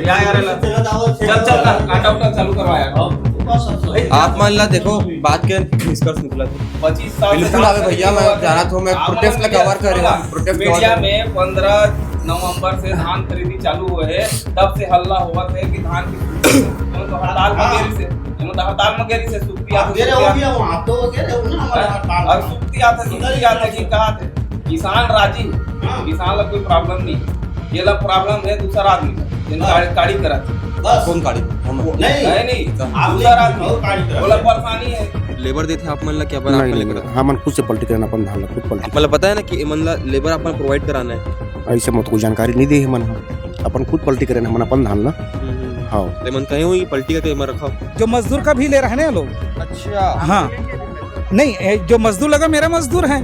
काटा चालू करवाया। आप मान ला देखो बात के निष्कर्ष निकला था 25 साल बिल्कुल आवे भैया, मैं जाना था, मैं प्रोटेस्ट ला कवर कर रहा हूं, प्रोटेस्ट मीडिया में 15 नवंबर से धान खरीदी चालू हुए है, तब से हल्ला हुआ है कि धान की तो हड़ताल मगेरी से सुक्ति कि कहा थे किसान राजी, किसान लोग कोई प्रॉब्लम नहीं, ये लोग प्रॉब्लम है दूसरा आदमी गाड़ी करा कौन गाड़ी नहीं दूसरा आदमी बोला परेशानी है। लेबर देते आप मन ला क्या बना लेकर हाँ मन खुद से पलटी करना अपन धान ला खुद पलटी मतलब पता है ना कि मन ला लेबर अपन प्रोवाइड कराना है, ऐसे मत कोई जानकारी नहीं दी है मन अपन खुद पलटी करे मन अपन धान ला। हाँ ले मन कहे हुई पलटी का मैं रखा जो मजदूर का भी ले रहे हैं लोग। अच्छा हाँ नहीं, जो मजदूर लगा मेरा मजदूर है,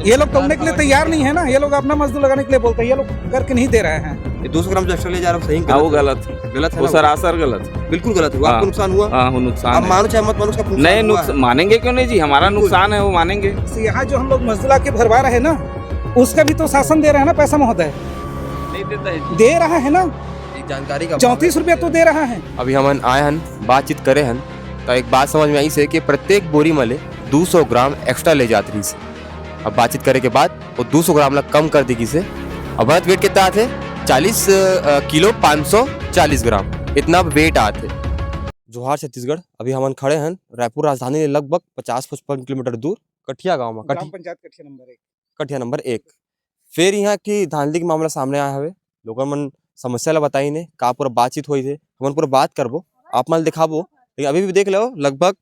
ये लोग तोड़ने के लिए तैयार नहीं है ना, ये लोग अपना मजदूर लगाने के लिए बोलते हैं, ये लोग करके नहीं दे रहे हैं। 200 ग्राम जो एक्स्ट्रा ले जा रहा हूँ सही वो गलत है वो ना? सरासर गलत, बिल्कुल गलत हुआ, आपको नुकसान हुआ। हाँ नुकसान अब मानो चाहे मत मानो उसका नुकसान नहीं हुआ है। मानेंगे क्यों नहीं जी, हमारा नुकसान है वो मानेंगे। यहाँ जो हम लोग मजदूर के भरवा रहे हैं ना, उसका भी तो शासन दे रहा है ना पैसा महोदय, नहीं देता है दे रहा है ना, जानकारी का 34 रुपया तो दे रहा है। अभी हम आए हन बातचीत करे हन तो एक बात समझ में आई से कि प्रत्येक बोरी मले 200 ग्राम एक्स्ट्रा ले जाती रही से। अब बातचीत करे के बाद वो 200 ग्राम ला कम कर देगी से। अब हमारा वेट कितना आते 40 किलो 540 ग्राम इतना वेट आते। जोहार छत्तीसगढ़, अभी हम खड़े हैं रायपुर राजधानी लगभग 50-55 किलोमीटर दूर कठिया गाँव में, पंचायत कठिया नंबर 1। फिर यहाँ की धांधली का मामला सामने आया है, लोगों मन समस्या ला बताई ने का पूरा बातचीत हुई थे, हम पूरा बात करबो आप माल दिखाबो। लेकिन अभी भी देख लो लगभग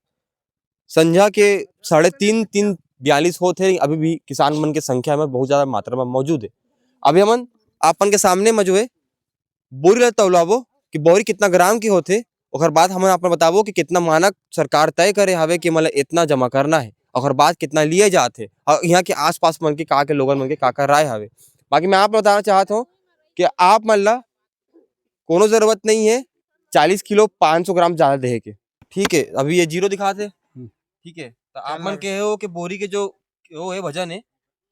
संध्या के 3:42 होते, अभी भी किसान मन के संख्या में बहुत ज्यादा मात्रा में मौजूद है। अभी हमन आपन के सामने में जो है बोरी ला तौलाबो कि बोरी कितना ग्राम की होते, और बाद हम आपन बताबो कि कितना मानक सरकार तय करे हवे कि मतलब इतना जमा करना है, और बाद कितना लिए जाते और यहाँ के आसपास मन के का के लोगन मन के का राय हवे। बाकी मैं आप बताना चाहता हूँ कि आप मन ला कोनो जरूरत नहीं है 40 किलो 500 ग्राम ज्यादा दे के, ठीक है। अभी ये 0 दिखाते, ठीक है, तो आप मन के हो कि बोरी के जो वो है वजन है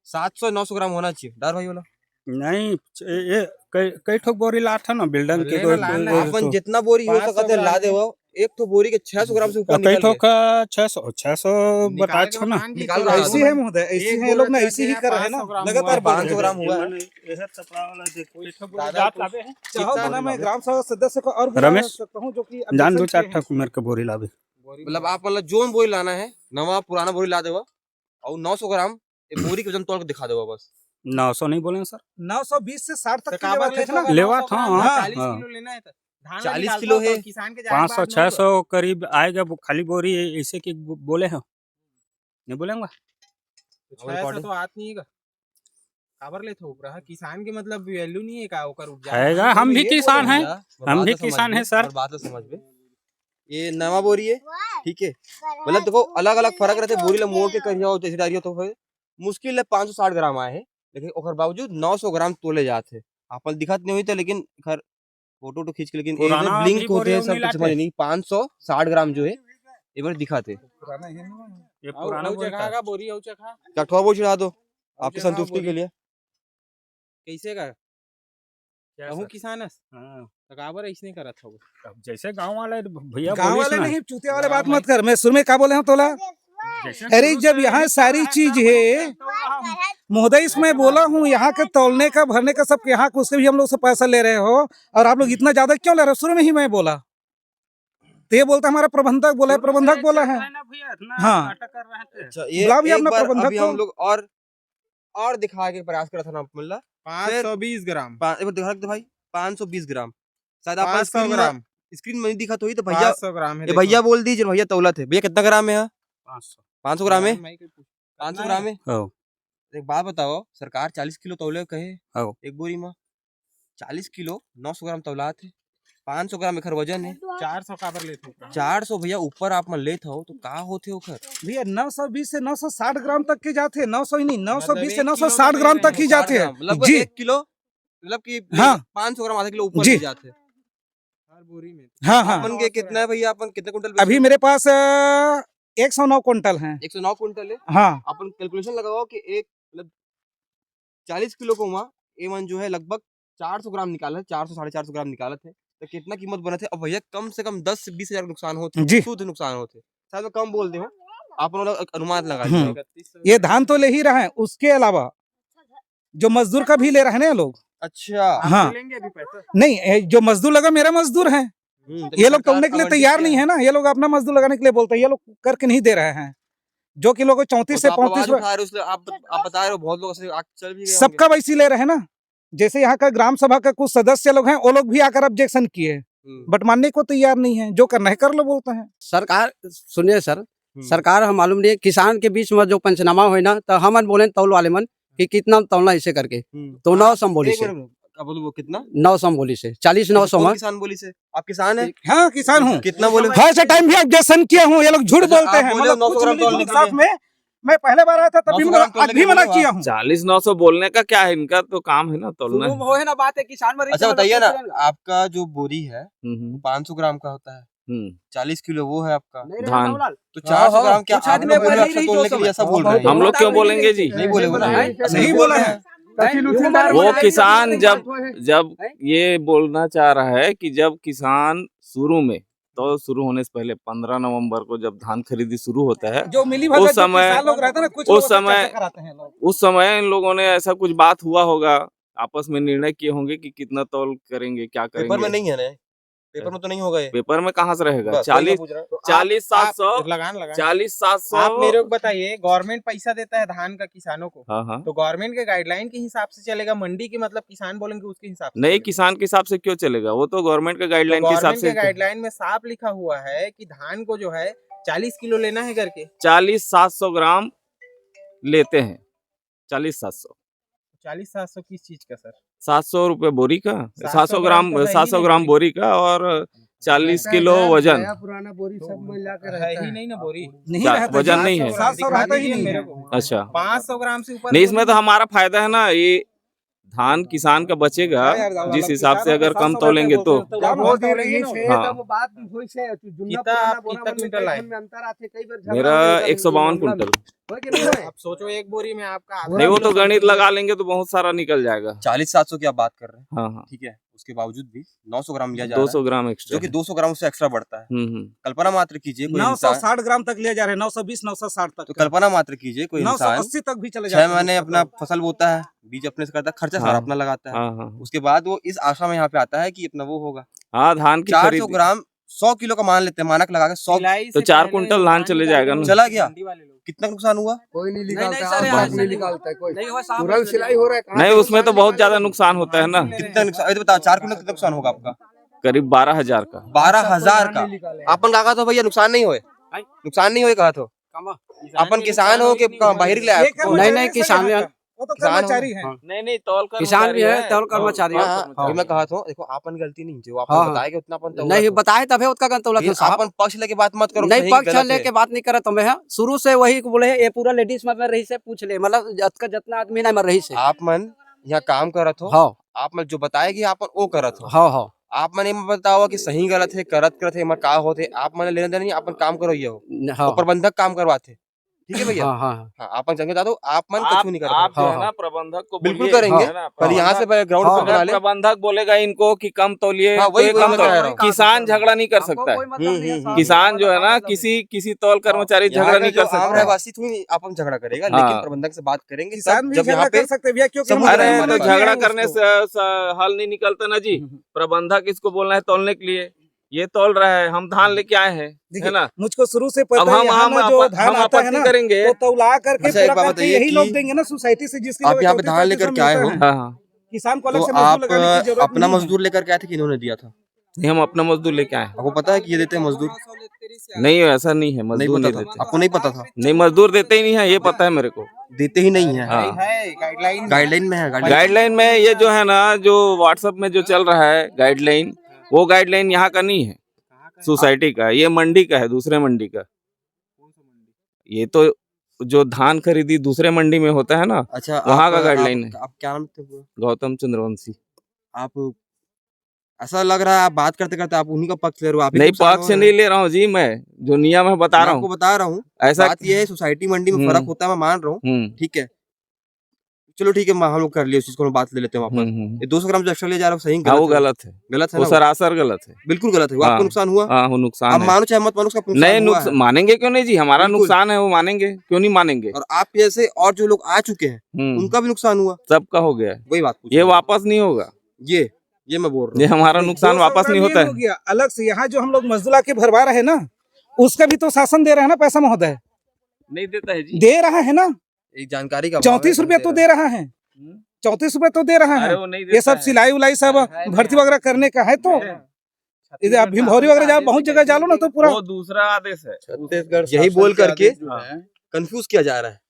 700-900 ग्राम होना चाहिए। डर भाई बोला नहीं ये कई ठोक बोरी लाठ है ना बिल्डंग के अपन जितना बोरी हो सकते है ला देवो। एक तो बोरी के 600 ग्राम से ऊपर कई निकल ठोक 600 बताए छो ना निकाल रहा ऐसी है महोदय, ऐसी है, ये लोग ना ऐसी ही कर रहे हैं ना, लगातार 500 ग्राम हुआ है। चाहो तो ना मैं ग्राम सभा सदस्य को और रमेश, सकता हूँ जो कि जान 2-4 ठोक मेरे के बोरी लावे, मतलब आप मतलब जो बोरी लाना है नवा पुराना बोरी ला देवा और 900 ग्राम ये बोरी के वजन तोड़ के दिखा देवा बस। 900 नहीं बोले सर, 920 से 60 तक लेवा था 40 किलो लेना है 40 किलो है, 500-600 करीब आएगा खाली बोरी ऐसे की बोले हैं, नहीं बोलेंगे 600 तो आत नहीं है काबर ले थोप रहा किसान के मतलब वैल्यू नहीं है का ओकर उपजा हैगा। हम भी किसान हैं, हम भी किसान हैं सर। बात तो समझ में, ये नवा बोरी है, ठीक है, मतलब देखो अलग अलग फर्क रहते। बोरी ला मोड़ के करिया हो जैसे डारियो तो मुश्किल है 560 ग्राम आए हैं, लेकिन ओकर बावजूद 900 ग्राम तोले जाते। आपन दिखत नहीं हुई तो लेकिन खैर फोटो तो खींच के, लेकिन ब्लिंक होते हैं सब कुछ समझ नहीं। 560 ग्राम जो है ये बार दिखाते। ये पुराना जगह का बोरी हो चखा क्या ठोर बोरी चढ़ा दो आपकी संतुष्टि के लिए। कैसे का कहूं किसान है तो काबर ऐसे नहीं करत हो जैसे गांव वाले भैया गाँव वाले नहीं, चूतिया वाले बात मत कर। मैं शुरू में क्या बोले हूँ तोला, अरे जब यहाँ सारी चीज है महोदय, इसमें बोला हूँ यहाँ के तौलने का भरने का सब, यहाँ को उसके भी हम लोग से पैसा ले रहे हो और आप लोग इतना ज्यादा क्यों ले रहे हो। शुरू में ही मैं बोला तो ये बोलता हमारा प्रबंधक बोला है, प्रबंधक बोला है। हाँ अच्छा ये बुलाओ भैया एक अपना बार प्रबंधक अभी को। हम लोग और दिखा के प्रयास करा था ना मतलब 520 ग्राम एक बार दिखा दे भाई 520 ग्राम शायद 500 ग्राम स्क्रीन में नहीं दिखा तो ही तो भैया 500 ग्राम है ये भैया बोल दीजिए भैया तौला थे भैया कितना ग्राम है 500 ग्राम है 500 500 ग्राम है। हाँ। एक बात बताओ, सरकार 40 किलो तौले कहे हाँ। एक बोरी में 40 किलो 900 ग्राम तौला थे, 500 ग्राम एकर वजन है 400 काबर लेते 400 भैया ऊपर आप मन लेत हो तो का होते ओकर भैया 920 से 960 ग्राम तक के जाते हैं, 900 ही नहीं 920 से 960 ग्राम तक ही जाते हैं लगभग जी। 1 किलो मतलब कि हाँ। 500 ग्राम आधा किलो ऊपर जी। ले जाते हैं हर बोरी में। हाँ हाँ अपन के कितना है भैया, अपन कितने कुंटल अभी मेरे पास 109 क्विंटल है। 109 कुंटल है। हाँ अपन कैलकुलेशन लगाओ कि एक मतलब 40 किलो को वहाँ एवन जो है लगभग 400 ग्राम निकाला है, 400 450 ग्राम निकाला थे। तो कितना कीमत बना थे? अब भैया कम से कम 10 से 20 हजार नुकसान होते, जी। शुद्ध नुकसान होते, शायद मैं कम बोल दे हूँ, आप लोग अनुमान लगा हम्म। लीजिए। ये धान तो ले ही रहे हैं, उसके अलावा जो मजदूर का भी ले रहे हैं ना ये लोग। अच्छा। हाँ नहीं, जो मजदूर लगा मेरा मजदूर है, तो ये लोग सरकार तोड़ने के लिए आवंटित तैयार किया नहीं है ना, ये लोग अपना मजदूर लगाने के लिए बोलते हैं, ये लोग करके नहीं दे रहे हैं। जो कि लोग 34 वो से तो आप आवाज 35 उठा रहे हो, इसलिए आप बता रहे हो बहुत लोग ऐसे आग चल भी गए होंगे। सबका वैसी ले रहे हैं ना। जैसे यहाँ का ग्राम सभा का कुछ सदस्य लोग हैं, वो लोग भी आकर ऑब्जेक्शन किए, बट मानने को तैयार नहीं है। जो करना है कर लो बोलते हैं। सरकार सुनिए सर, सरकार हम मालूम नहीं, किसान के बीच में जो पंचनामा हुई ना, तो हमन बोले तौल वाले मन कि कितना तौलना इसे करके, तो 900 बोली एक से, मिनट, अब बोलो वो कितना? 900 बोली से, 40-900 कौन में। किसान बोली से? आप किसान है? हाँ किसान हूँ, कितना बोले? फर्स्ट टाइम भी ऑब्जेक्शन किया हूँ, ये लोग झूठ अच्छा, बोलते आप हैं। बोले मतलब 900 कुछ ग्राम मिली तौलने जुली के लिए। साथ में मैं पहले बार आया था, तभी 900 मैं ग्राम तौलने आज भी के मना लिए किया हूँ। 40-900 बोलने का क्या है, इनका तो काम है ना तोलना है। वो है ना बात है, किसान मरीज अच्छा बताइए ना, आपका जो बोरी है हम्म, 500 ग्राम का होता है, हम्म। 40 किलो वो है आपका, धान। तो 400 ग्राम क्या कुछ आप आदमी लोग बोल बोले रही अच्छा तोलने के लिए ऐसा बोल रहे हैं? हम लोग क्यों बोलेंगे जी? नहीं बोले हो ना? नहीं बोला है। वो किसान जब ये बोलना चाह रहा है कि जब किसान शुरू में, तो शुरू होने से पहले 15 नवंबर को जब धान खरीदी शुरू होता है, जो मिली भगत उस जो समय- किसान लोग रहते हैं ना, कुछ उस लोग ऐसा समय- चर्चा कराते हैं लोग। उस समय इन लोगों ने ऐसा कुछ बात हुआ होगा, आपस में निर्णय किए होंगे कि कितना तौल करेंगे, क्या पेपर में करेंगे। नहीं है ना, पेपर में तो नहीं होगा ये। पेपर में कहाँ से रहेगा? बस, वही मैं 40 पूछ रहा हूँ। 40-700 लगान 40-700। आप मेरे को बताइए, गवर्नमेंट पैसा देता है धान का किसानों को, हाँ हाँ, तो गवर्नमेंट के गाइडलाइन के हिसाब से चलेगा, मंडी की मतलब किसान बोलेंगे उसके हिसाब से नहीं चलेगा। किसान के हिसाब से क्यों चलेगा? वो तो गवर्नमेंट के तो गाइडलाइन के हिसाब गवर्नमेंट से के गाइडलाइन में साफ लिखा हुआ है कि धान को जो है 40 किलो लेना है करके। 40-700 ग्राम लेते हैं। 40-700 40-700 किस चीज का सर? 700 रुपए बोरी का, 700 700 ग्राम तो है ही 700 नहीं ग्राम बोरी का, और 40 किलो वजन। पुराना बोरी सब मिला है ही नहीं ना बोरी। नहीं क्या, रहता वजन जी, नहीं है? 700 रहता ही नहीं मेरे है। को अच्छा, 500 ग्राम से ऊपर नहीं इसमें बोरी तो हमारा फायदा है ना, ये धान किसान का बचेगा। जिस हिसाब से अगर कम तोलेंगे तो जब हो दे रही है हाँ। कितना क्विंटल आए? मेरा 152 कुंटल। आप सोचो एक बोरी में आपका आधा नहीं वो किलो तो गणित लगा लेंगे तो बहुत सारा निकल जाएगा। 40-700 की आप बात कर रहे हैं, हाँ हाँ, ठीक है, उसके बावजूद भी 900 ग्राम लिया जा रहा 200 ग्राम है, एक्स्ट्रा जो कि 200 ग्राम उससे एक्स्ट्रा बढ़ता है। कल्पना मात्र कीजिए कोई इंसान, 960 ग्राम तक ले जा रहे हैं, 920 960 तक, तो कल्पना मात्र कीजिए कोई इंसान 980 तक भी चले 6 जाते हैं। महीने अपना फसल बोता है, बीज अपने से करता है, खर्चा सारा हाँ। अपना लगाता है, हाँ हाँ उसके बाद वो इस आशा में यहाँ पे आता है कि अपना वो होगा। हाँ, धान की 400 खरीद ग्राम 100 किलो का मान लेते हैं, मानक लगा के 100 सिलाई तो से 4 पहले कुंटल धान चले जाएगा ना। चला गया। मंडी वाले लोग। कितना नुकसान हुआ? कोई नहीं नहीं, निकालता, सर, आज यहाँ तक नहीं निकालता है कोई, नहीं हुआ, साहब, तुरंत सिलाई हो रहा है। कहाँ नहीं से उसमें तो बहुत ज्यादा नुकसान होता है ना, कितना नुकसान? ये तो बताओ, 4 कुंटल कितना नुकसान होगा आपका? करीब 12,000 का। 12,000 का। अपन कहा था भैया नुकसान नहीं होए, नुकसान नहीं होए कहा तो अपन किसान हो के बाहर ले आए। ये कर्मचारी नहीं, नहीं, है, किसान सही है। बात है। वो तो किसान हो। कर्मचारी है। नहीं तौल कर किसान भी है, तौल कर्मचारी है। हाँ, मैं कहा था देखो अपन गलती नहीं, जो हाँ, आपने हाँ। बताया उतना अपन तो नहीं बताए तभी उसका गंतौलत लेकिन साहब। अपन पक्ष लेके बात मत करो, नहीं सही पक्ष गलत है। लेके बात नहीं करे तुम्हें है, शुरू से वही को बोले ये पूरा लेडीज मतलब रही से पूछ ले, मतलब जितना आदमी नहीं मर रही से। आप मन यहाँ काम करत हो, हाँ आप मन जो बताएगी आप वो करत हो, हाँ हाँ आप मन ये बताओ कि सही गलत है, करत है, मैं का होते, आप मन लेने देने नहीं, अपन काम करो ये हो, हाँ वो प्रबंधक काम करवाते, ठीक है भैया। हाँ हाँ हाँ, अपन जंगे दादो आप मन कुछ नहीं आप करते, जो है हाँ, ना प्रबंधक को बिल्कुल बोलिए, करेंगे, है ना, पर यहाँ से ग्राउंड हाँ, पर बना अगर ले। प्रबंधक बोलेगा इनको कि कम तौलिए, हाँ, तो वही ये मैं कम कह रहा तौल, हूँ। किसान झगड़ा नहीं कर सकता है। किसान जो है ना किसी तौल कर्मचारी यहाँ झगड़ा का नहीं जो कर आम सकता। रहवासी थोड़ी अपन झगड़ा करेगा, हाँ। लेकिन प्रबंधक से बात करेंगे किसान तब भी जब यहाँ झगड़ा पे कर सकते हैं भैया, क्योंकि हम समुद्र अरे मना तो किया झगड़ा है करने से हल नहीं निकलता ना जी। प्रबंधक इसको बोलना है तौलने के लिए, ये तौल रहा है, हम धान लेके आए हैं, है देखिए, ना। मुझको शुरू से अब पता है, हम यहाँ हम ना जो धान हम आता है आपत्ति ना, करेंगे। तो तौला करके अच्छा, एक पूरा बात करके बताइए यही कि लोग देंगे ना सोसाइटी से, जिसकी आप यहाँ पे धान लेकर के आए हो, हाँ हाँ, किसान को तो अलग से मजदूर आप लगाने की जरूरत अपना नहीं है। मजदूर लेकर के आए थे कि इन्होंने दिया था? नहीं हम अपना मजदूर लेके आए हैं। आपको पता है कि ये देते हैं मजदूर? नहीं ऐसा नहीं है, नहीं मजदूर पता नहीं था, देते। आपको नहीं पता था? नहीं मजदूर देते ही नहीं है, ये पता है मेरे को। देते ही नहीं है, हाँ। है गाइडलाइन गाइडलाइन में है, गाइडलाइन में ये जो है ना, जो व्हाट्सएप में जो चल रहा है गाइडलाइन, वो गाइडलाइन यहाँ का नहीं है, सोसाइटी का, ये मंडी का है, दूसरे मंडी का। ये तो जो धान खरीदी दूसरे मंडी में होता है ना, अच्छा, वहाँ का आप गाइडलाइन है। आप क्या नाम थे? गौतम चंद्रवंशी। आप ऐसा लग रहा है आप बात करते करते आप उन्हीं का पक्ष ले रहे हो। आप ही नहीं नुकसान हो पक्ष रहे नहीं हैं। ले रहा हूँ जी, मैं जो नियम है बता मैं रहा आपको हूँ। बता रहा हूँ, ऐसा बात ये है सोसाइटी मंडी में फर्क होता है, मैं मान रहा हूँ, ठीक है। चलो ठीक है, हम लोग कर लिए उस चीज को, हम बात ले लेते हैं वापस। ये 200 ग्राम जो एक्स्ट्रा ले जा रहा है वो सही हाँ वो गलत है? गलत है, गलत है वो ना? सरासर गलत है। बिल्कुल गलत है। वो आपको हाँ। नुकसान हुआ? हाँ वो नुकसान आप है। मानो चाहे मत मानो, उसका नहीं नुकसान हुआ नुकसान है। मानेंगे क्यों नहीं जी, हमारा बिल्कुल। नुकसान है वो मानेंगे क्यों नहीं मानेंगे। और आप जैसे और जो लोग आ चुके हैं उनका भी नुकसान हुआ, सबका हो गया है। वही बात पूछ ये रहा हूँ। वापस नहीं होगा, ये मैं बोल ये रहा हूँ। हमारा नहीं, नुकसान 200 वापस नहीं ग्राम होता ये हो है। गया अलग से। यहाँ जो हम लोग मजदूर के भरवा रहे हैं ना, उसका भी तो शासन दे रहा है ना पैसा महोदय, नहीं देता है जी। दे रहा है ना। एक जानकारी का अभाव है, 34 रुपये तो दे रहा है, 34 रुपये तो दे रहा है। अरे वो नहीं ये देता सब है। सिलाई उलाई सब भर्ती वगैरह करने का है। तो इधर आप भीमभौरी वगैरह जाओ, बहुत जगह जालो ना, तो पूरा वो दूसरा आदेश है छत्तीसगढ़ यही शासन बोल के करके आदेश जो है, कंफ्यूज किया जा रहा है।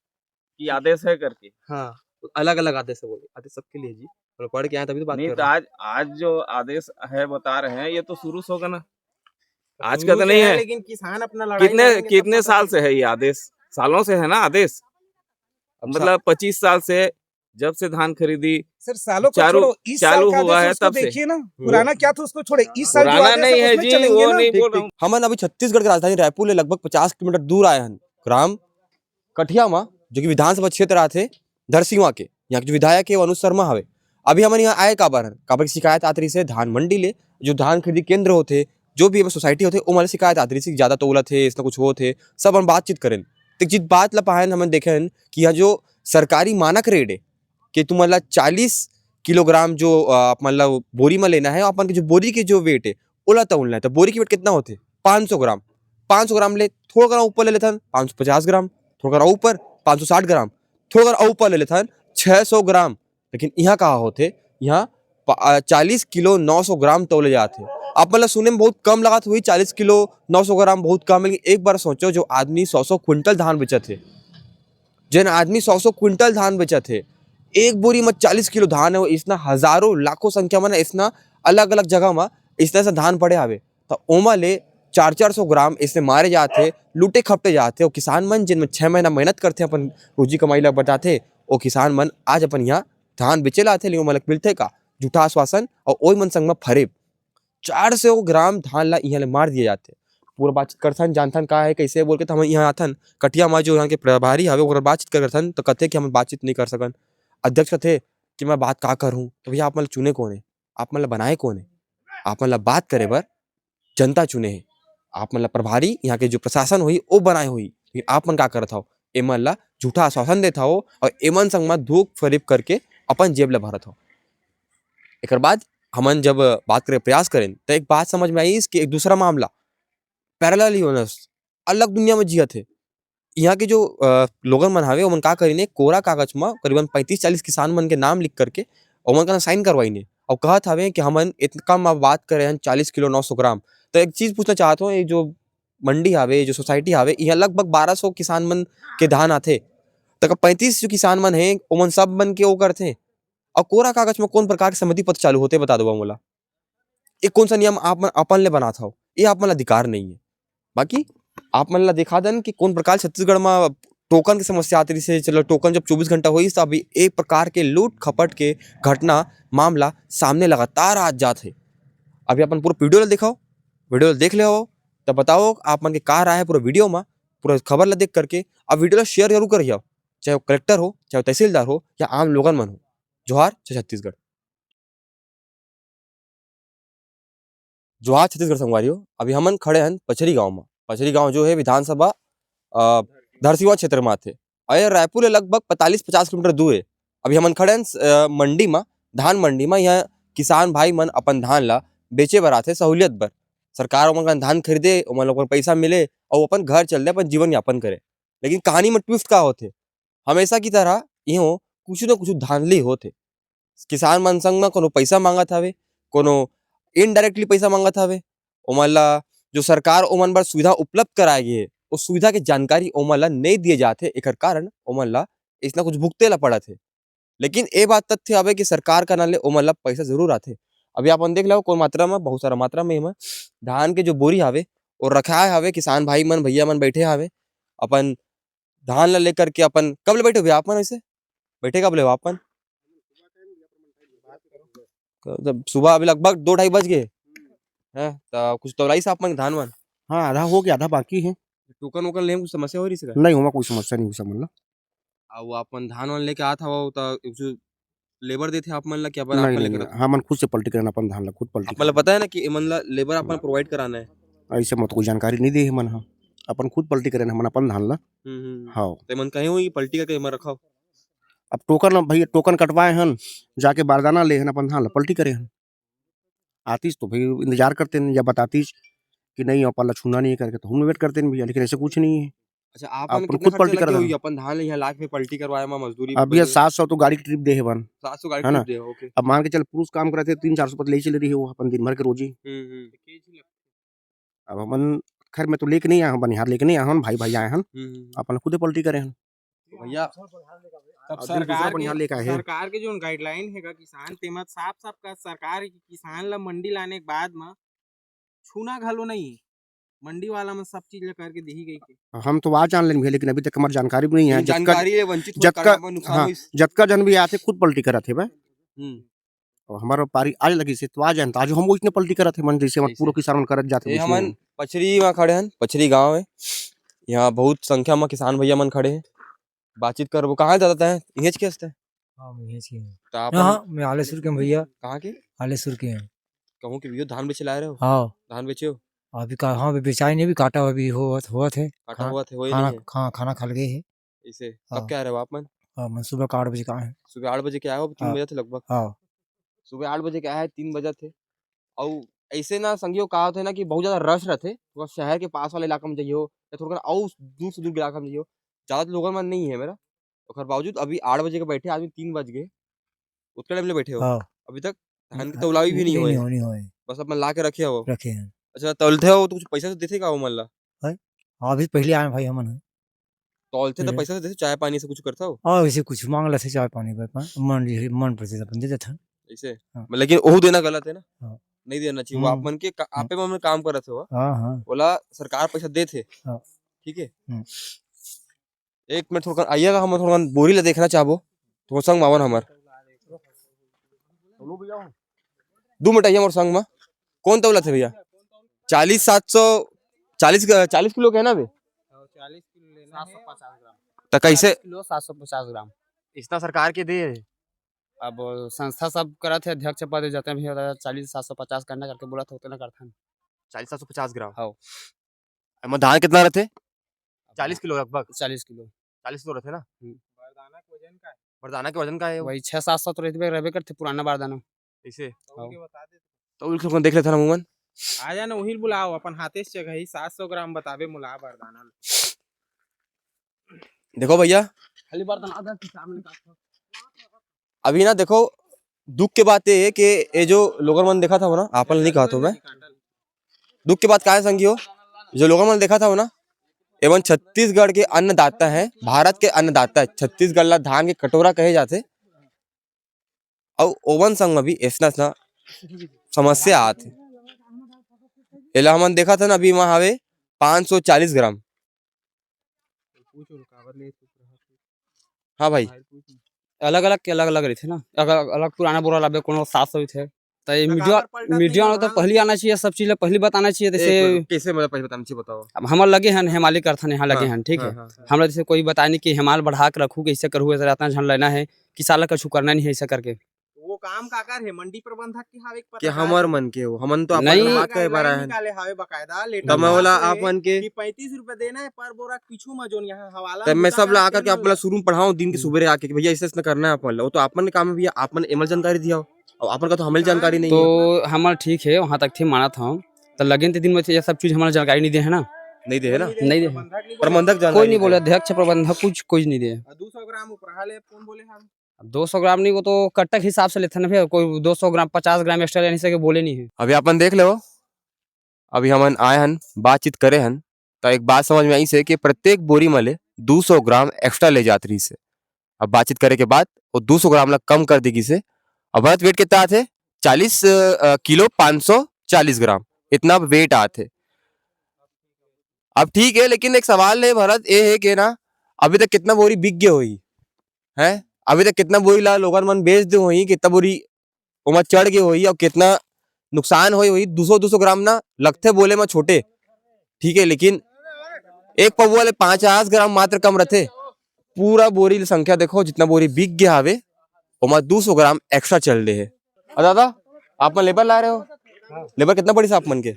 कि आदेश है करके। हाँ, अलग अलग आदेश है, बोले आदेश सबके लिए जी। हम पढ़ के आए तभी तो बात नहीं कर तो रहे हैं। आज जो आदेश है बता रहे हैं, ये तो शुरू से होगा ना, आज शुरू का तो से नहीं है। लेकिन किसान अपना लड़ाई कितने लड़ेंगे तब कितने पता साल चलेगा। से है ये आदेश? सालों से है ना आदेश, मतलब 25 साल से, जब से धान खरीदी सर सालों को चालू छोड़ो, इस साल चालू का हुआ आदेश है उसको तब से। देखिए ना। पुराना क्या था उसको छोड़े, इस साल जो पुराना आदेश नहीं है है उसमें जी, चलेंगे वो ना। नहीं बोल रहा हूँ। हमन अभी छत्तीसगढ़ की राजधानी रायपुर ले लगभग 50 किलोमीटर दूर आए हैं, ग्राम कठिया में, जो कि विधानसभा क्षेत्र आते धरसीवा के। यहाँ के जो विधायक है वो अनुज शर्मा हवे। अभी हमन यहाँ आए काबर की शिकायत आती रही से धान मंडी ले, जो धान खरीदी केंद्र होते, जो भी सोसाइटी होते, वो माले शिकायत आती रही से ज्यादा तोला थे, इसमें कुछ हो थे, सब हम बातचीत करें। तो जित बात ला पाए हमन देखे कि यहाँ जो सरकारी मानक रेट है कि तुम्हारा 40 किलोग्राम जो आप मतलब बोरी में लेना है, अपन के जो बोरी के जो वेट है ओला तौलना है, तो बोरी की वेट कितना होते? 500 ग्राम। 500 ग्राम ले, थोड़ा ग्राम ऊपर ले लेते हैं 550 ग्राम, थोड़ा ग्राम ऊपर 560 ग्राम, थोड़ा ग्राम ऊपर ले लेते हैं 600 ग्राम। लेकिन यहाँ कहा होते, यहाँ 40 किलो 900 ग्राम तौले जाते। आप मतलब सुने में बहुत कम लागत हुई, 40 किलो 900 ग्राम बहुत कम, लेकिन एक बार सोचो जो आदमी 100 क्विंटल धान बेचा थे, जिन आदमी 100 क्विंटल धान बेचा थे, एक बोरी में 40 किलो धान है, वो इतना हजारों लाखों संख्या में इतना अलग अलग जगह में इस तरह से धान पड़े हवे, तो ओमा ले 400 ग्राम इसमें मारे जाते, लूटे खपटे जाते। और किसान मन जिनमें 6 महीना मेहनत करते अपन रोजी कमाई लग बताते, वो किसान मन आज अपन यहाँ धान बेचे लाते, लेकिन मलक मिलते का झूठा आश्वासन, और ओई मन संग में फरेब 400 ग्राम धान ला यहाँ ले मार दिए जाते। पूरा बातचीत करथन, जानथन का है कैसे बोल के, तो हम यहाँ आथन कटिया में जो यहाँ के प्रभारी हवे ओकर बातचीत करथन, तो कहते कि हम बातचीत नहीं कर सकन। अध्यक्ष कहते कि मैं बात का करूँ, तो भैया आप मतलब चुने कौन है, आप मतलब बनाए कौन है, आप मतलब बात करे बर जनता चुने है, आप मतलब प्रभारी यहाँ के जो प्रशासन हुई वो बनाए हुई, लेकिन आप मन का करत हो, एमन ला झूठा आश्वासन देता हो और एमन संग में धूप फरीब करके अपन जेब ला भरत हो। एक बाद हमन जब बात करे प्रयास करें तो एक बात समझ में आई कि एक दूसरा मामला पैरेलल यूनिवर्स अलग दुनिया में जिया थे। यहाँ के जो लोगन मन हवे ओमन का करीने, कोरा कागज में करीबन 35-40 किसान मन के नाम लिख करके ओमन का साइन करवाइने, और कहत हवे कि हमन इतना कम बात करे हैं 40 किलो 900 ग्राम। तो एक चीज पूछना चाहता हूँ, ये जो मंडी हवे, जो सोसाइटी हवे, यहाँ लगभग 1200 किसान मन के धान आथे, तो 35 जो किसान मन है ओमन सब मन के वो करते, और कोरा कागज में कौन प्रकार के सहमति पत्र चालू होते बता दो मोला। ये कौन सा नियम आप अपन ले बनाता हो, ये आप मन अधिकार नहीं है। बाकी आप मन ला दिखा दें कि कौन प्रकार छत्तीसगढ़ में टोकन की समस्या आती से, चलो टोकन जब 24 घंटा हुई तो अभी एक प्रकार के लूट खपट के घटना मामला सामने लगातार आज जात है। अभी अपन पूरा वीडियो ला दिखाओ, वीडियो ला देख ले हो तो बताओ आप मन के का राय है पूरा वीडियो में, पूरा खबर ला देख करके अब वीडियो ला शेयर जरूर करिए, चाहे वो कलेक्टर हो, चाहे वो तहसीलदार हो, या आम लोगन मन हो। जोहार जय छत्तीसगढ़। जोहार छत्तीसगढ़ संगवारियों। अभी हमन खड़े हैं पचरी गांव में। पचरी गांव जो है विधानसभा धरसीवा क्षेत्र में आते, और रायपुर ले लगभग 45-50 किलोमीटर दूर है। अभी हमन खड़े हैं मंडी में, धान मंडी में। यहाँ किसान भाई मन अपन धान ला बेचे बर आते सहूलियत बर। सरकार ओमन का धान खरीदे, ओमन लोग पैसा मिले और अपन घर चल दे, अपन जीवन यापन करे। लेकिन कहानी में ट्विस्ट का होते, हमेशा की तरह यो कुछ न कुछ धांधली होते। किसान मन संग में कोनो पैसा मांगत हवे, कोनो इनडायरेक्टली पैसा मांगत हवे, ओमन ला जो सरकार ओमन बर सुविधा उपलब्ध कराए गे है, उस सुविधा के जानकारी ओमन ला नहीं दिए जाते, एकर कारण ओमन ला इसना कुछ भुगते ला पड़त है। लेकिन ए बात तथ्य हवे कि सरकार का नाले ओमन ला पैसा जरूर आते। अभी अपन देख लो कोई मात्रा में, बहुत सारा मात्रा में धान के जो बोरी हवे और रखाए हवे, किसान भाई मन भैया मन बैठे हवे अपन धान ला लेकर के। अपन कब ले बैठे हुए आप मन, ऐसे बैठे कब ले हो अपन? जब सुबह अभी लगभग 2-2:30 बज गए हैं, तो कुछ तो राइस आप मन धान वन हाँ, आधा हो गया, आधा बाकी है। टोकन वोकन ले कुछ समस्या हो रही है? नहीं हुआ, कोई समस्या नहीं हुई सब मतलब। वो अपन धान वान लेके आत हवा तो जो लेबर देते आप मन ला कि अपन नहीं आपन नहीं लेके नहीं, हमन खुद से पलटी करना अपन धान ला खुद पलटी आपन ला पता है ना कि मन ला लेबर अपन प्रोवाइड कराना है। करना। ऐसे मत कोई जानकारी नहीं दे हमन हम अपन खुद पलटी करें हमन अपन धान ला। हाँ ते मन कहे हुई पलटी करके मन रखाओ। अब टोकन भैया टोकन कटवाए हन जाके बारदाना ले हन अपन धान ला पलटी करे हन। आतीस तो भाई इंतजार करते हैं या बतातीस कि नहीं अपन ला छूना नहीं है करके तो हम वेट करते हैं भैया, लेकिन ऐसे कुछ नहीं है। अच्छा आपन अपन कितना खुद पलटी खर्चा कर लगे देना। हुई अपन धान ले यहाँ लाख में पलटी करवाए में मजदूरी अब भैया 700 तो गाड़ी की ट्रिप दे है बन। 700 गाड़ी है ना? ट्रिप दे ओके। अब मान के चल पुरुष काम कर रहे थे 300-400 पत ले चल रही है वो अपन दिन भर के रोजी। अब हमन खैर मैं तो लेके नहीं आया हूँ बनिहार लेके नहीं आया हूँ, भाई भाई आए हन अपन खुदे पलटी करे हन। भैया तब और दिन दूसरा बनिहार लेके आए हैं। सरकार के जो गाइडलाइन हैगा किसान तेमत साफ साफ का सरकार की किसान ला मंडी लाने के बाद में छूना घलो नहीं है। मंडी वाला में सब चीज ला करके दी गई के हम तो आज जान लेंगे भैया, लेकिन अभी तक हमारी जानकारी भी नहीं है। जानकारी है वंचित हाँ, जतका जन भी आते खुद पलटी करत है भाई। हम्म और हमारा पारी आज लगी से तो आज तो आज हम इतने पलटी करत है मन जैसे हम पूरा किसान मन करत जाते ये हैं। हमन पचरी में खड़े हैं, पचरी गांव है। यहाँ बहुत संख्या में किसान भैया मन खड़े हैं, बातचीत कर वो कहाँ जाता है इंगेज के हस्ते हाँ मैं यही छी। तो आप हाँ मैं आलेसुर के हैं भैया, कहाँ के आलेसुर के हैं। कहूँ कि भैया धान बेचे ला रहे हो, हाँ धान बेचे हो अभी का हाँ बेचाई नहीं भी काटा अभी हुआ थे। काटा हुआ थे वही खाना नहीं है खाना खा गए है। इसे हाँ। कब क्या रहे हो आप मन? हाँ मैं सुबह का 8 बजे का है। सुबह 8 बजे के आए हो, 3 हाँ। बजे थे लगभग। हाँ सुबह 8 बजे के आए 3 बजे थे। और ऐसे ना संगियो कहा थे ना कि बहुत ज्यादा रश रहते, थोड़ा शहर के पास वाले इलाका में जाइए हो या थोड़ा और दूर से दूर के इलाका में जाइए हो, ज्यादा लोगों में नहीं है मेरा। और बावजूद अभी 8 बजे के बैठे आदमी 3 बज गए उतने टाइम ले बैठे हो, हाँ अभी तक धान की तौलावी भी नहीं हुई, नहीं हुए बस अपन ला के रखे हो। रखे हैं। अच्छा तौलते हो तो कुछ पैसा तो देते का वो मल्ला? हाँ अभी पहले आए भाई हमन है। तौलते तो पैसा तो देते, चाय पानी से कुछ करता हो और वैसे कुछ मांग ले चाय पानी मन पर अपन दे देते हैं। ऐसे हाँ। लेकिन वो देना गलत है ना, हाँ। नहीं देना चाहिए। वो आप मन के आपे मन में काम कर रहे थे वो हाँ हाँ बोला सरकार पैसा दे थे, हाँ। ठीक है। एक मिनट थोड़ा आइएगा, हम थोड़ा बोरी ला देखना चाहबो तो संग मावन हमार 2 मिनट आइए मोर संग में। कौन तौला थे भैया? 40 किलो के है ना बे? 40 किलो लेना है 750 ग्राम तो कैसे 750 ग्राम। इतना सरकार के दे? अब संस्था सब करा थे, अध्यक्ष पद जाते हैं भैया 40-750 करना करके बोला था उतना करता है। 40-750 ग्राम। हाँ। एमा धान कितना रहते? 40 किलो लगभग 40 किलो 40 किलो रहते ना। बारदाना के वजन का है बरदाना के वजन का है वही 600-700 तो रहबे करते पुराना बारदाना। ऐसे तो के बता दे तो उनको देख लेता ना मुमन। आ जा ना वही बुलाओ अपन हाथे से जगह ही 700 ग्राम बतावे मुला बारदाना। देखो भैया खाली बारदाना आधा के सामने का अभी ना देखो दुख के बात ये है कि ये जो लोगर मन देखा था वो ना आपन नहीं कहा तो मैं दुख के बात क्या है संगियो, जो लोगर मन देखा था वो ना एवं छत्तीसगढ़ के अन्नदाता है, भारत के अन्नदाता है। छत्तीसगढ़ ला धान के कटोरा कहे जाते और ओवन संग में भी ऐसा ना समस्या आते। एला हमन देखा था ना अभी वहां हवे 540 ग्राम। हाँ भाई अलग अलग के अलग अलग रहते ना, अलग अलग पुराना बोरा लाबे कोनो 700 थे। तो ये मीडिया में तो पहले आना चाहिए, सब चीज पहले बताना चाहिए। जैसे कैसे मतलब पहले बताना चाहिए बताओ। अब हमारे लगे हैं हिमालय करथन यहाँ लगे हैं, ठीक है। हमरा जैसे कोई बताए नहीं कि हिमाल बढ़ा के रखू कैसे करू, ऐसा रहता झन लेना है कि साला कछु करना नहीं है ऐसा करके। वो काम काकर है मंडी प्रबंधक के हावे कि हमर मन के हो, हमन तो नहीं, अपन बात करे बार है निकाले हावे बकायदा लेटर तब मैं बोला आप मन के कि 35 रुपए देना है पर बोरा किछु में जोन यहाँ हवाला तब मैं सब ला आकर के आप मतलब शुरू में पढ़ाऊं दिन के सुबह आके कि भैया ऐसे करना है अपन, वो तो आपन काम है भैया, आपन एमल जानकारी दिया हो और आपन का तो हमें जानकारी नहीं है। तो हमारा ठीक है वहाँ तक थे माना था, तो लगन दिन में ये सब चीज हमारा जानकारी नहीं दे है ना, नहीं दे है ना, नहीं दे प्रबंधक कोई नहीं बोले, अध्यक्ष प्रबंधक कुछ नहीं दे। 200 ग्राम ऊपर हाले कौन बोले हम 200 ग्राम नहीं, वो तो कट्टा के हिसाब से लेते ना भैया, कोई 200 ग्राम 50 ग्राम एक्स्ट्रा लेने से बोले नहीं है। अभी अपन देख लो, अभी हमन आए हन बातचीत करे हन तो एक बात समझ में आई से कि प्रत्येक बोरी मले 200 ग्राम एक्स्ट्रा ले जात रही से। अब बातचीत करे के बाद वो 200 ग्राम ला कम कर देगी से। अब भरत वेट कितना आते? 40 किलो 540 ग्राम इतना वेट आते। अब ठीक है, लेकिन एक सवाल है भरत ये है कि ना अभी तक कितना बोरी बिक गए हुई है, अभी तक कितना बोरी ला लोगन मन बेच दे हुई, कितना बोरी उमा चढ़ गई हुई और कितना नुकसान हुई। 200 ग्राम ना लगते बोले में छोटे, ठीक है, लेकिन एक पबू वाले 50 ग्राम मात्र कम रहते। पूरा बोरी की संख्या देखो, जितना बोरी बिक गया हवे ओमा 200 ग्राम एक्स्ट्रा चल रहे है। दादा आप मन लेबर ला रहे हो? लेबर कितना पड़ी आप मन के?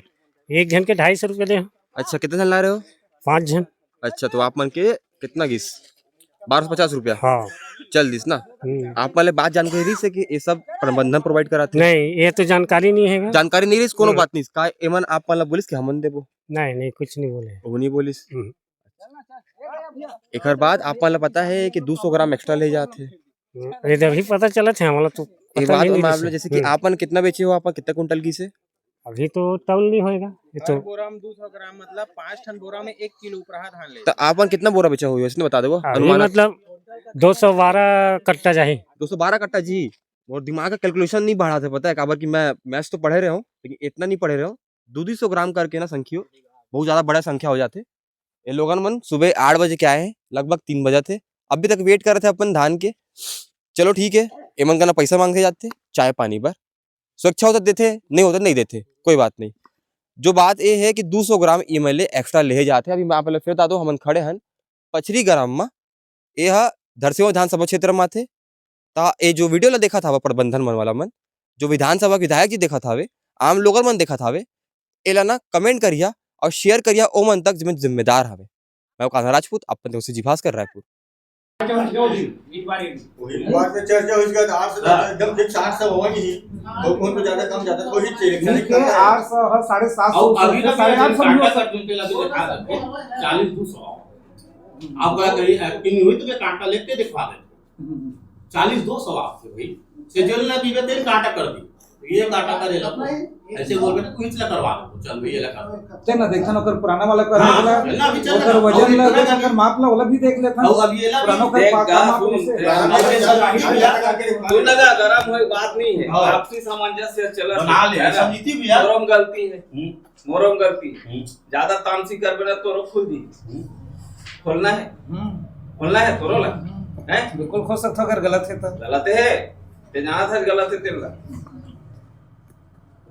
एक जन के 250 रुपये दे। अच्छा कितने जन ला रहे हो? 5 जन। अच्छा तो आप मन के कितना गिस? 1250 रुपया। हाँ चल दिस ना। आप वाले बात जानकारी रही से कि ये सब प्रबंधन प्रोवाइड कराते? नहीं, ये तो जानकारी नहीं है। जानकारी नहीं रही, कोनो बात नहीं। का एमन आप वाला बोलिस कि हमन देबो? नहीं कुछ नहीं बोले। वो नहीं बोलिस। एक बाद आप वाला पता है कि 200 ग्राम एक्स्ट्रा ले जाते। ये अभी पता चला था हमारा तो। एक बात मामले जैसे कि आपन कितना बेचे हो? आप कितना कुंटल की से? अभी तो तौल नहीं होएगा ये तो। बोरा में 200 ग्राम मतलब 5 टन बोरा में 1 किलो ऊपर धान ले। तो आपन कितना बोरा बेचा हुआ है इसने बता दो। अनुमान मतलब 212 कट्टा जाए। 212 कट्टा जी। और दिमाग का कैलकुलेशन नहीं बढ़ा था, पता है काबर कि मैं मैथ्स तो पढ़े रहे हूँ लेकिन इतना नहीं पढ़े रहे हूँ। 200 ग्राम करके ना संख्या बहुत ज्यादा बड़ा संख्या हो जाते। ये लोगन मन सुबह 8 बजे के आए हैं, लगभग 3 बजे थे, अभी तक वेट कर रहे थे अपन धान के। चलो ठीक है, एमन का ना पैसा मांगे जाते, चाय पानी पर सुरक्षा होता देते, नहीं होता नहीं देते, कोई बात नहीं। जो बात ये है कि 200 ग्राम एमएलए एक्स्ट्रा ले जाते। अभी मैं आप फिर बता दो, हम खड़े हैं पचरी ग्राम में, यह धरसीवा विधानसभा क्षेत्र में थे। ये जो वीडियो ला देखा था प्रबंधन मन वाला मन, जो विधानसभा विधायक जी देखा था, आम लोगन मन देखा था, एला ना कमेंट करिया और शेयर करिया ओ मन तक जिम्मे जिम्मेदार हवे। मैं कान्हा राजपूत, अपन से जीभास कर रायपुर। बात में चर्चा हुई इसका 800 एकदम फिक्स 800 होगा ही नहीं, तो कौन तो ज्यादा कम ज्यादा तो ही इलेक्शन ठीक है, 800 है, 750 अभी ना 850 भी हो सकता 40 200 आपका कहीं एक्टिंग नहीं हुई तो मैं कांटा लेके दिखा देता। 40 200 आपसे भाई शेड्यूल ना दीवे तेरे कांटा कर दी, ये कांटा करेला ऐसे बोल के कुछ ला करवा दो। चल भैया ला कर चल ना देखता ना, कर पुराना वाला कर हाँ, वाला ना अभी चल ओकर ना, वजन अभी ला पुराना अगर माप ला वाला भी देख लेता। और अभी ये ला पुराना कर पाका माप से तू लगा गरम हुई बात नहीं है, हाँ। आपसी सामंजस्य चला बना ले समझती भैया मोरम गलती है, मोरम गलती ज्यादा तामसी कर बेना तो खुल दी खोलना है तो रोला है बिल्कुल हो सकता अगर गलत है तो गलत है, ते जाना था गलत है तेरा,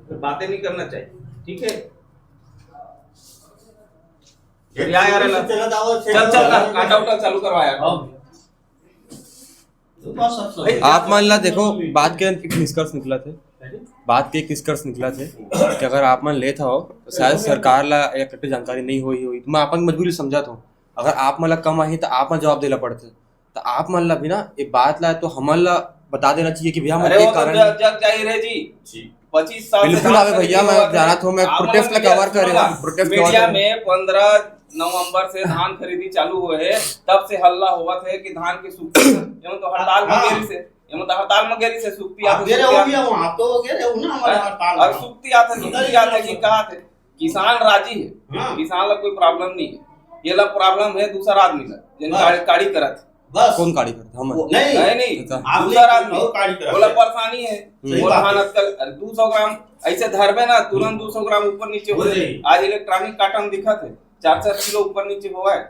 तो बातें नहीं करना चाहिए, ठीक है। यार चल कांटा उटा चालू करवाया। आप मान ला देखो, बात के एक निष्कर्ष निकला थे, बात के एक निष्कर्ष निकला थे कि अगर आप मान लेता हो तो शायद सरकार ला या कट्टे जानकारी नहीं हुई तो मैं आपन मजबूरी समझाता हूँ। अगर आप मन ला कम आई तो आप मन जवाब देना पड़ते, तो आप मन ला भी ना ये बात ला तो हमन ला बता देना चाहिए कि भैया अरे वो तो जग जाहिर है जी 25 साल बिल्कुल आवे भैया, मैं जाना था, मैं प्रोटेस्ट ला कवर करेगा, प्रोटेस्ट मीडिया में 15 नवंबर से धान खरीदी चालू हुए है, तब से हल्ला हुआ था कि धान की सूखी एवं तो हड़ताल मगेरी से सूखती आते और सूखती आते कि कहा थे किसान राजी है, किसान ला कोई प्रॉब्लम नहीं है, ये ला प्रॉब्लम है दूसरा आदमी ला जिन काड़ी करत कौन काड़ी करता हम नहीं दूसरा आदमी बोला परेशानी है। बोला धान आजकल 200 ग्राम ऐसे धरबे ना तुरंत 200 ग्राम ऊपर नीचे हो जाए। आज इलेक्ट्रॉनिक काटन दिखा थे 4-4 किलो ऊपर नीचे हुआ है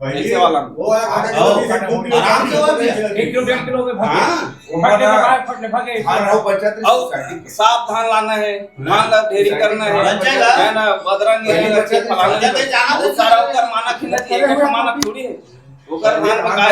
ऐसे वाला आराम से हुआ 1 किलो 1.5 किलो में साफ धान लाना है, धान ला ढेरी करना है ना बदरंग है फलाना सारा ऊपर माना खिला चाहिए, माना थोड़ी है ओकर धान पका